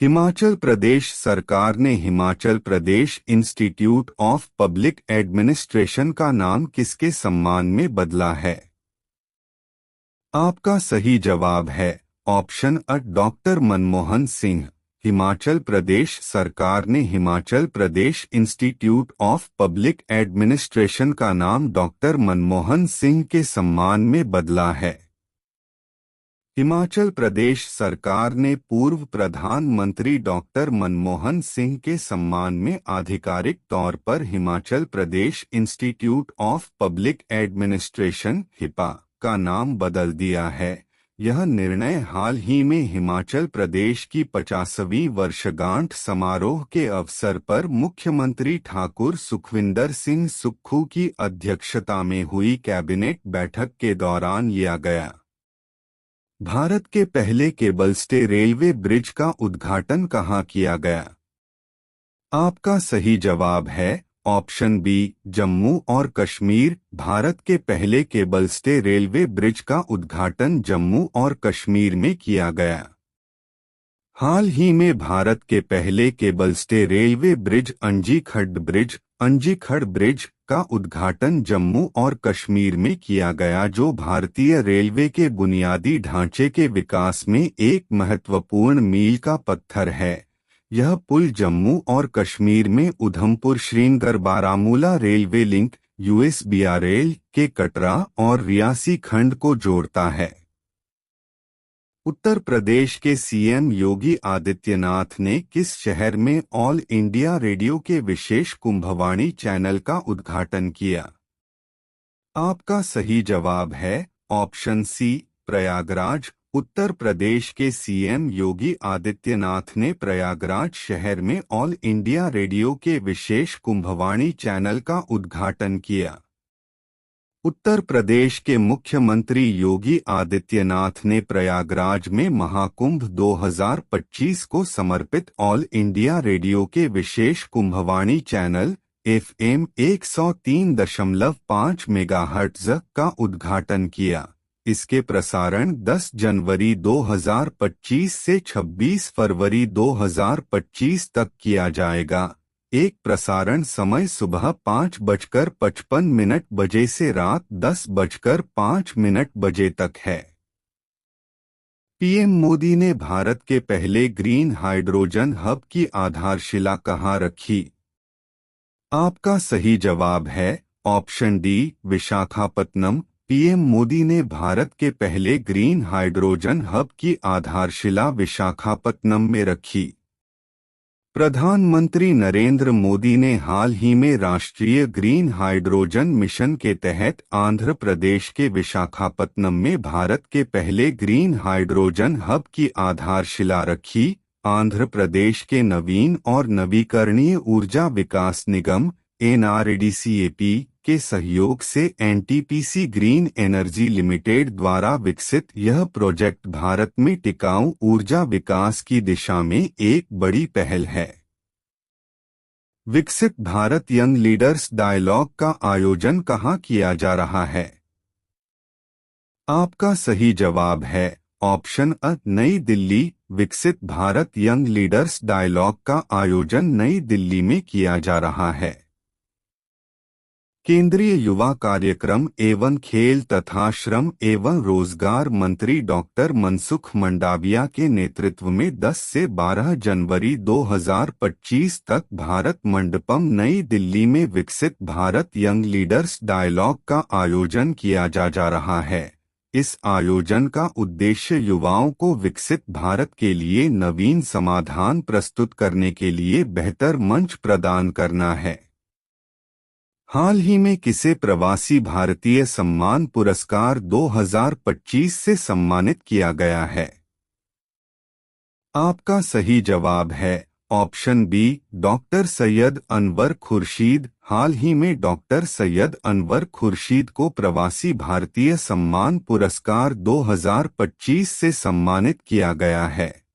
हिमाचल प्रदेश सरकार ने Himachal Pradesh institute of public administration का नाम किसके सम्मान में बदला है? आपका सही जवाब है option A doctor Manmohan Singh. Himachal Pradesh सरकार ने Himachal Pradesh institute of public administration का नाम डॉक्टर मनमोहन सिंह के सम्मान में बदला है। हिमाचल प्रदेश सरकार ने पूर्व प्रधानमंत्री डॉक्टर मनमोहन सिंह के सम्मान में आधिकारिक तौर पर Himachal Pradesh institute of public administration (हिपा) का नाम बदल दिया है। यह निर्णय हाल ही में हिमाचल प्रदेश की 50वीं वर्षगांठ समारोह के अवसर पर मुख्यमंत्री ठाकुर सुखविंदर सिंह सुक्खू की अध्यक्षता में हुई कैबिनेट बैठक के दौरान लिया गया। भारत के पहले केबल स्टे रेलवे ब्रिज का उद्घाटन कहाँ किया गया? आपका सही जवाब है ऑप्शन बी जम्मू और कश्मीर। भारत के पहले केबल स्टे रेलवे ब्रिज का उद्घाटन जम्मू और कश्मीर में किया गया। हाल ही में भारत के पहले cable stay railway bridge Anjikhad bridge का उद्घाटन जम्मू और कश्मीर में किया गया, जो भारतीय रेलवे के बुनियादी ढांचे के विकास में एक महत्वपूर्ण मील का पत्थर है। यह पुल जम्मू और कश्मीर में Udhampur Srinagar Baramulla railway link (USBRL) के कटरा और रियासी खंड को जोड़ता है। उत्तर प्रदेश के सीएम योगी आदित्यनाथ ने किस शहर में ऑल इंडिया रेडियो के विशेष कुंभवाणी चैनल का उद्घाटन किया? आपका सही जवाब है ऑप्शन सी प्रयागराज। उत्तर प्रदेश के सीएम योगी आदित्यनाथ ने प्रयागराज शहर में ऑल इंडिया रेडियो के विशेष कुंभवाणी चैनल का उद्घाटन किया। उत्तर प्रदेश के मुख्यमंत्री योगी आदित्यनाथ ने प्रयागराज में महाकुंभ 2025 को समर्पित ऑल इंडिया रेडियो के विशेष कुंभवाणी चैनल FM 103.5 मेगाहर्ट्ज का उद्घाटन किया। इसके प्रसारण 10 जनवरी 2025 से 26 फरवरी 2025 तक किया जाएगा। एक प्रसारण समय सुबह 5:55 बजे से रात 10:05 बजे तक है। पीएम मोदी ने भारत के पहले ग्रीन हाइड्रोजन हब की आधारशिला कहाँ रखी? आपका सही जवाब है option D Visakhapatnam. PM Modi ने भारत के पहले ग्रीन हाइड्रोजन हब की आधारशिला विशाखापत्तनम में रखी। प्रधानमंत्री नरेंद्र मोदी ने हाल ही में राष्ट्रीय ग्रीन हाइड्रोजन मिशन के तहत आंध्र प्रदेश के विशाखापत्तनम में भारत के पहले ग्रीन हाइड्रोजन हब की आधारशिला रखी। आंध्र प्रदेश के नवीन और नवीकरणीय ऊर्जा विकास निगम NREDCAP के सहयोग से NTPC ग्रीन एनर्जी लिमिटेड द्वारा विकसित यह प्रोजेक्ट भारत में टिकाऊ ऊर्जा विकास की दिशा में एक बड़ी पहल है। विकसित भारत यंग लीडर्स डायलॉग का आयोजन कहाँ किया जा रहा है? आपका सही जवाब है ऑप्शन अ नई दिल्ली। विकसित भारत यंग लीडर्स डायलॉग का आयोजन नई दिल्ली में किया जा रहा है। केंद्रीय युवा कार्यक्रम एवं खेल तथा श्रम एवं रोजगार मंत्री डॉक्टर मनसुख मंडाविया के नेतृत्व में 10 से 12 जनवरी 2025 तक भारत मंडपम नई दिल्ली में विकसित भारत यंग लीडर्स डायलॉग का आयोजन किया जा रहा है। इस आयोजन का उद्देश्य युवाओं को विकसित भारत के लिए नवीन समाधान प्रस्तुत करने के लिए बेहतर मंच प्रदान करना है। हाल ही में किसे प्रवासी भारतीय सम्मान पुरस्कार 2025 से सम्मानित किया गया है? आपका सही जवाब है option B doctor Syed Anwar Khurshid. हाल ही में डॉक्टर सैयद अनवर खुर्शीद को प्रवासी भारतीय सम्मान पुरस्कार 2025 से सम्मानित किया गया है।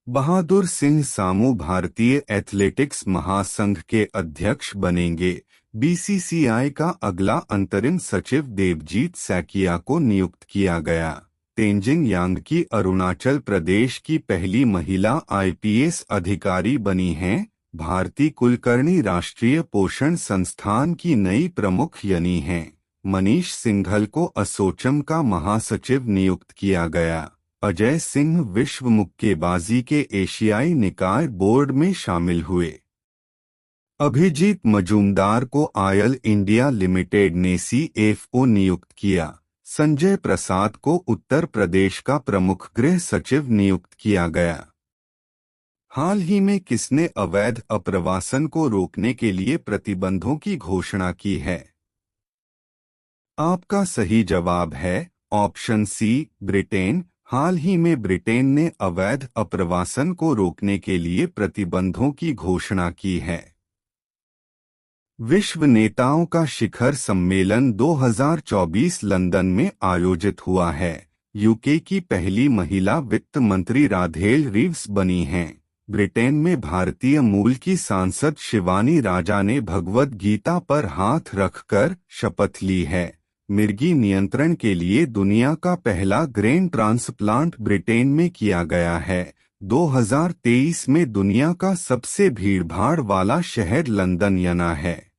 बहादुर सिंह सामू भारतीय एथलेटिक्स महासंघ के अध्यक्ष बनेंगे। बीसीसीआई का अगला अंतरिम सचिव देवजीत सैकिया को नियुक्त किया गया। तेंजिंग यांगकी अरुणाचल प्रदेश की पहली महिला आईपीएस अधिकारी बनी हैं। भारती कुलकर्णी राष्ट्रीय पोषण संस्थान की नई प्रमुख यानी हैं। मनीष सिंघल को असोचम का महासचिव नियुक्त किया गया। अजय सिंह विश्व मुक्केबाजी के एशियाई निकाय बोर्ड में शामिल हुए। अभिजीत मजूमदार को आयल इंडिया लिमिटेड ने सीएफओ नियुक्त किया। संजय प्रसाद को उत्तर प्रदेश का प्रमुख गृह सचिव नियुक्त किया गया। हाल ही में किसने अवैध अप्रवासन को रोकने के लिए प्रतिबंधों की घोषणा की है? आपका सही जवाब है ऑप्शन सी, ब्रिटेन। हाल ही में ब्रिटेन ने अवैध अप्रवासन को रोकने के लिए प्रतिबंधों की घोषणा की है। विश्व नेताओं का शिखर सम्मेलन 2024 लंदन में आयोजित हुआ है। यूके की पहली महिला वित्त मंत्री राधेल रीव्स बनी हैं। ब्रिटेन में भारतीय मूल की सांसद शिवानी राजा ने भगवद गीता पर हाथ रखकर शपथ ली है। मिर्गी नियंत्रण के लिए दुनिया का पहला ग्रेन ट्रांसप्लांट ब्रिटेन में किया गया है। 2023 में दुनिया का सबसे भीड़भाड़ वाला शहर लंदन यना है।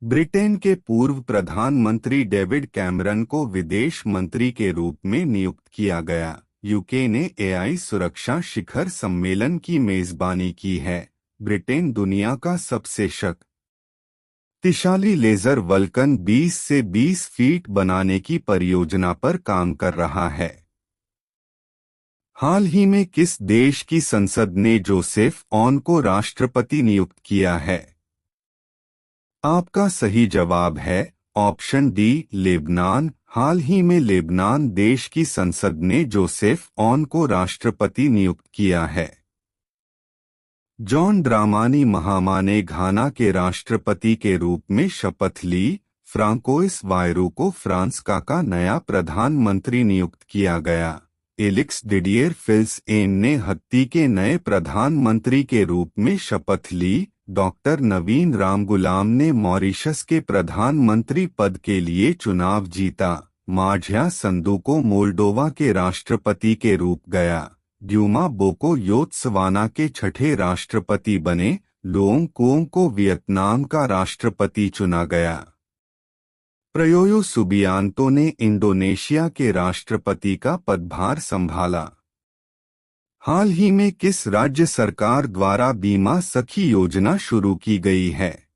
ब्रिटेन के पूर्व प्रधानमंत्री डेविड कैमरन को विदेश मंत्री के रूप में नियुक्त किया गया। यूके ने एआई सुरक्षा शिखर सम्मेलन की मेजबानी की है। ब्रिटेन दुनिया का सबसे शक्तिशाली लेजर वल्कन 20 से 20 फीट बनाने की परियोजना पर काम कर रहा है। हाल ही में किस देश की संसद ने जोसेफ ऑन को राष्ट्रपति नियुक्त किया है? आपका सही जवाब है ऑप्शन डी, लेबनान। हाल ही में लेबनान देश की संसद ने जोसेफ ऑन को राष्ट्रपति नियुक्त किया है। जॉन ड्रामानी महामा ने घाना के राष्ट्रपति के रूप में शपथ ली। फ्रांकोइस बायरू को फ्रांस का नया प्रधानमंत्री नियुक्त किया गया। एलिक्स डिडियर फिल्स एन ने हत्ती के नए प्रधानमंत्री के रूप में शपथ ली। डॉक्टर नवीन रामगुलाम ने मॉरिशस के प्रधानमंत्री पद के लिए चुनाव जीता। माझ्या संधू को मोल्डोवा के राष्ट्रपति के रूप गया। ड्यूमा बोको योत्सवाना के छठे राष्ट्रपति बने। लोंग कोंग को वियतनाम का राष्ट्रपति चुना गया। प्रयोयो सुबियांतो ने इंडोनेशिया के राष्ट्रपति का पदभार संभाला। हाल ही में किस राज्य सरकार द्वारा बीमा सखी योजना शुरू की गई है?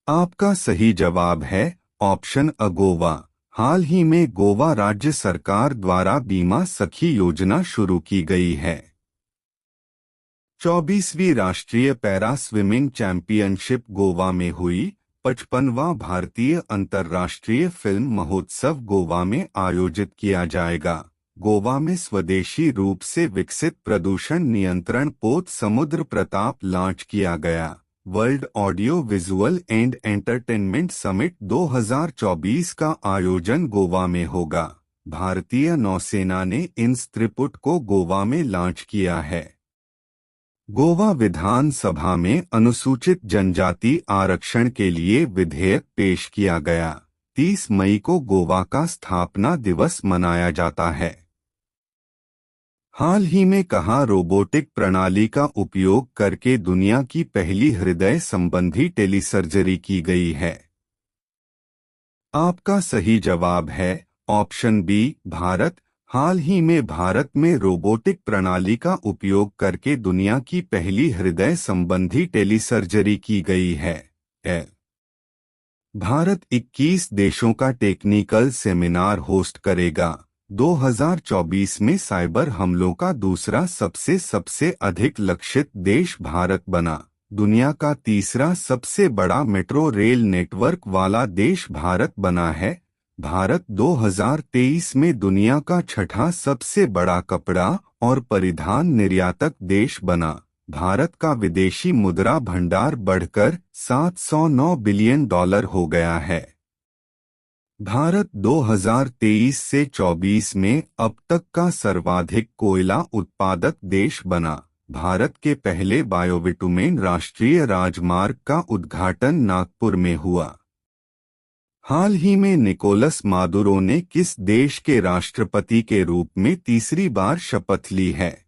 आपका सही जवाब है ऑप्शन अ, गोवा। हाल ही में गोवा राज्य सरकार द्वारा बीमा सखी योजना शुरू की गई है। 24वीं राष्ट्रीय पैरा स्विमिंग चैंपियनशिप गोवा में हुई। 55वां भारतीय अंतर्राष्ट्रीय फिल्म महोत्सव गोवा में आयोजित किया जाएगा। गोवा में स्वदेशी रूप से विकसित प्रदूषण नियंत्रण पोत समुद्र प्रताप लॉन्च किया गया। World audio visual and entertainment summit 2024 का आयोजन गोवा में होगा। भारतीय नौसेना ने इंस त्रिपुट को गोवा में लॉन्च किया है। गोवा विधानसभा में अनुसूचित जनजाति आरक्षण के लिए विधेयक पेश किया गया। 30 मई को गोवा का स्थापना दिवस मनाया जाता है। हाल ही में कहाँ रोबोटिक प्रणाली का उपयोग करके दुनिया की पहली हृदय संबंधी टेलीसर्जरी की गई है? आपका सही जवाब है ऑप्शन बी, भारत। हाल ही में भारत में रोबोटिक प्रणाली का उपयोग करके दुनिया की पहली हृदय संबंधी टेलीसर्जरी की गई है। भारत 21 देशों का टेक्निकल सेमिनार होस्ट करेगा। 2024 में साइबर हमलों का दूसरा सबसे अधिक लक्षित देश भारत बना। दुनिया का तीसरा सबसे बड़ा मेट्रो रेल नेटवर्क वाला देश भारत बना है। भारत 2023 में दुनिया का छठा सबसे बड़ा कपड़ा और परिधान निर्यातक देश बना। भारत का विदेशी मुद्रा भंडार बढ़कर $709 बिलियन हो गया है। भारत 2023 से 24 में अब तक का सर्वाधिक कोयला उत्पादक देश बना। भारत के पहले बायोविटुमेन राष्ट्रीय राजमार्ग का उद्घाटन नागपुर में हुआ। हाल ही में निकोलस मादुरो ने किस देश के राष्ट्रपति के रूप में तीसरी बार शपथ ली है?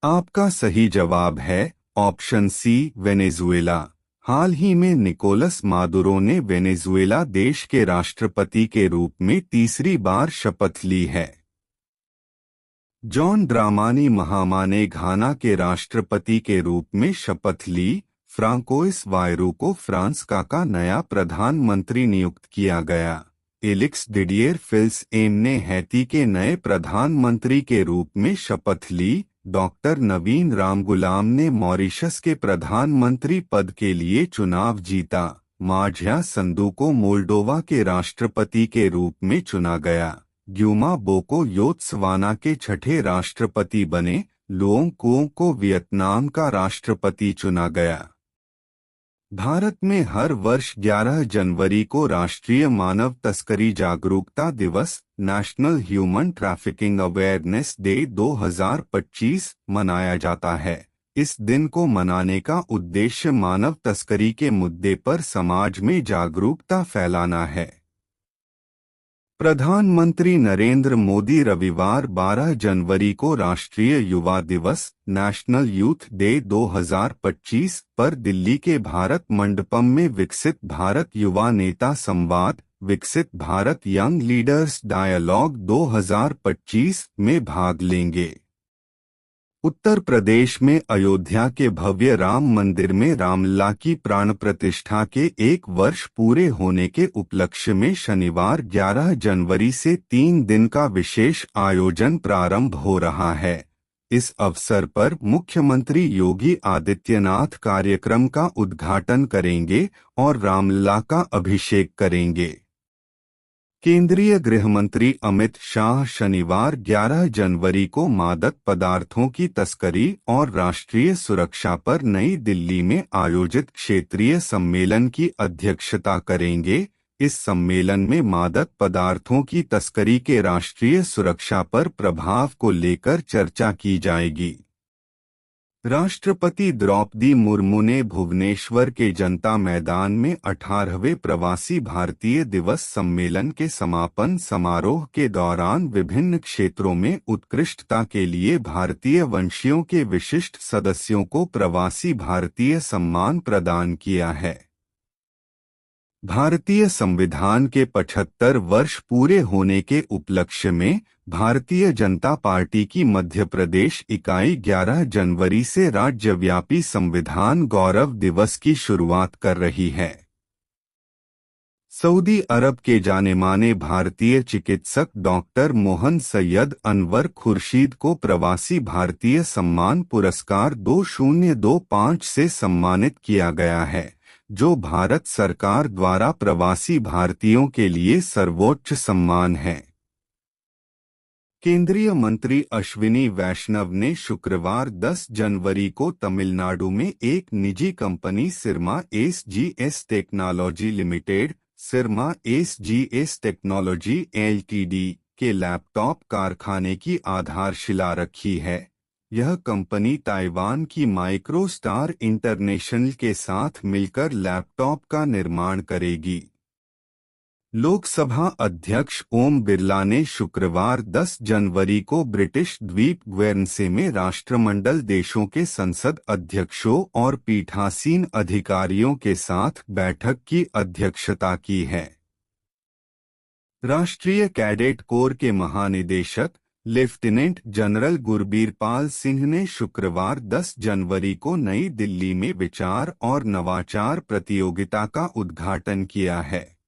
आपका सही जवाब है ऑप्शन सी, वेनेजुएला। हाल ही में निकोलस मादुरो ने वेनेजुएला देश के राष्ट्रपति के रूप में तीसरी बार शपथ ली है। जॉन ड्रामानी महामा ने घाना के राष्ट्रपति के रूप में शपथ ली। फ्रांकोइस बायरू को फ्रांस का नया प्रधानमंत्री नियुक्त किया गया। एलिक्स डिडियर फिल्स एम ने हैती के नए प्रधानमंत्री के रूप में शपथ ली। डॉक्टर नवीन रामगुलाम ने मॉरिशस के प्रधानमंत्री पद के लिए चुनाव जीता। माझ्या संधू को मोल्डोवा के राष्ट्रपति के रूप में चुना गया। ग्यूमा बोको योत्सवाना के छठे राष्ट्रपति बने। लुओंग कुओं को वियतनाम का राष्ट्रपति चुना गया। भारत में हर वर्ष 11 जनवरी को राष्ट्रीय मानव तस्करी जागरूकता दिवस national human trafficking awareness day 2025 मनाया जाता है। इस दिन को मनाने का उद्देश्य मानव तस्करी के मुद्दे पर समाज में जागरूकता फैलाना है। प्रधानमंत्री नरेंद्र मोदी रविवार 12 जनवरी को राष्ट्रीय युवा दिवस नेशनल यूथ डे 2025 पर दिल्ली के भारत मंडपम में विकसित भारत युवा नेता संवाद विकसित भारत यंग लीडर्स डायलॉग 2025 में भाग लेंगे। उत्तर प्रदेश में अयोध्या के भव्य राम मंदिर में रामलला की प्राण प्रतिष्ठा के 1 वर्ष पूरे होने के उपलक्ष्य में शनिवार 11 जनवरी से 3 दिन का विशेष आयोजन प्रारंभ हो रहा है। इस अवसर पर मुख्यमंत्री योगी आदित्यनाथ कार्यक्रम का उद्घाटन करेंगे और रामलला का अभिषेक करेंगे। केंद्रीय गृह मंत्री अमित शाह शनिवार 11 जनवरी को मादक पदार्थों की तस्करी और राष्ट्रीय सुरक्षा पर नई दिल्ली में आयोजित क्षेत्रीय सम्मेलन की अध्यक्षता करेंगे। इस सम्मेलन में मादक पदार्थों की तस्करी के राष्ट्रीय सुरक्षा पर प्रभाव को लेकर चर्चा की जाएगी। राष्ट्रपति द्रौपदी मुर्मू ने भुवनेश्वर के जनता मैदान में 18वें प्रवासी भारतीय दिवस सम्मेलन के समापन समारोह के दौरान विभिन्न क्षेत्रों में उत्कृष्टता के लिए भारतीय वंशियों के विशिष्ट सदस्यों को प्रवासी भारतीय सम्मान प्रदान किया है। भारतीय संविधान के 75 वर्ष पूरे होने के उपलक्ष्य में भारतीय जनता पार्टी की मध्य प्रदेश इकाई 11 जनवरी से राज्यव्यापी संविधान गौरव दिवस की शुरुआत कर रही है। सऊदी अरब के जाने-माने भारतीय चिकित्सक डॉक्टर मोहन सैयद अनवर खुर्शीद को प्रवासी भारतीय सम्मान पुरस्कार 2025 से सम्मानित किया गया है, जो भारत सरकार द्वारा प्रवासी भारतीयों के लिए सर्वोच्च सम्मान है। केंद्रीय मंत्री अश्विनी वैष्णव ने शुक्रवार 10 जनवरी को तमिलनाडु में एक निजी company Syrma SGS technology limited Syrma SGS technology LTD के लैपटॉप कारखाने की आधारशिला रखी है। यह कंपनी ताइवान की माइक्रोस्टार इंटरनेशनल के साथ मिलकर लैपटॉप का निर्माण करेगी। लोकसभा अध्यक्ष ओम बिरला ने शुक्रवार 10 जनवरी को ब्रिटिश द्वीप ग्वेर्नसे में राष्ट्रमंडल देशों के संसद अध्यक्षों और पीठासीन अधिकारियों के साथ बैठक की अध्यक्षता की है। राष्ट्रीय कैडेट कोर के महानिदेशक लेफ्टिनेंट जनरल गुरबीर पाल सिंह ने शुक्रवार 10 जनवरी को नई दिल्ली में विचार और नवाचार प्रतियोगिता का उद्घाटन किया है।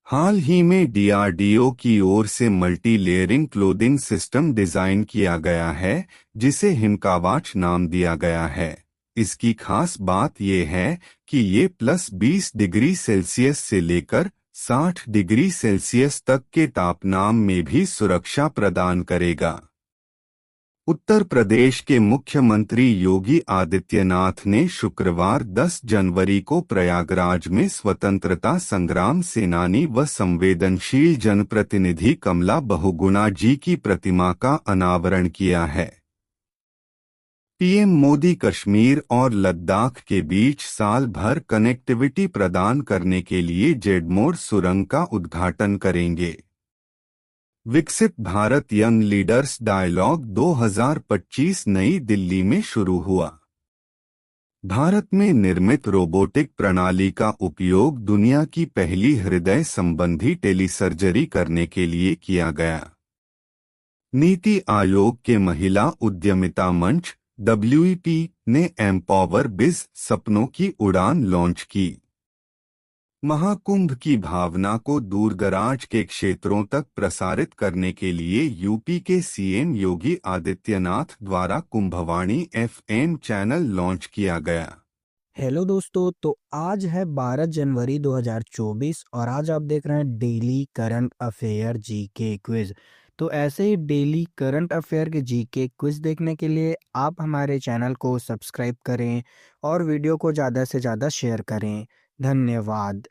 हाल ही में डीआरडीओ की ओर से multi layering clothing system design किया गया है, जिसे हिमकावाच नाम दिया गया है। इसकी खास बात यह है कि ये +20 डिग्री सेल्सियस से लेकर 60 डिग्री सेल्सियस तक के तापमान में भी सुरक्षा प्रदान करेगा। उत्तर प्रदेश के मुख्यमंत्री योगी आदित्यनाथ ने शुक्रवार 10 जनवरी को प्रयागराज में स्वतंत्रता संग्राम सेनानी व संवेदनशील जनप्रतिनिधि कमला बहुगुणा जी की प्रतिमा का अनावरण किया है। पीएम मोदी कश्मीर और लद्दाख के बीच साल भर कनेक्टिविटी प्रदान करने के लिए जेडमोर सुरंग का उद्घाटन करेंगे। विकसित भारत यंग लीडर्स डायलॉग 2025 नई दिल्ली में शुरू हुआ। भारत में निर्मित रोबोटिक प्रणाली का उपयोग दुनिया की पहली हृदय संबंधी टेलीसर्जरी करने के लिए किया गया। नीति आयोग के महिला उद्यमिता मंच WEP ने एम्पावर बिज सपनों की उड़ान लॉन्च की। महाकुंभ की भावना को दूरदराज के क्षेत्रों तक प्रसारित करने के लिए यूपी के सीएम योगी आदित्यनाथ द्वारा कुंभवाणी FM चैनल लॉन्च किया गया। हेलो दोस्तों, तो आज है 12 जनवरी 2024 और आज आप देख रहे हैं daily current affair GK quiz. तो ऐसे ही डेली करंट अफेयर के जीके क्विज देखने के लिए आप हमारे चैनल को सब्सक्राइब करें और वीडियो को ज़्यादा से ज़्यादा शेयर करें। धन्यवाद।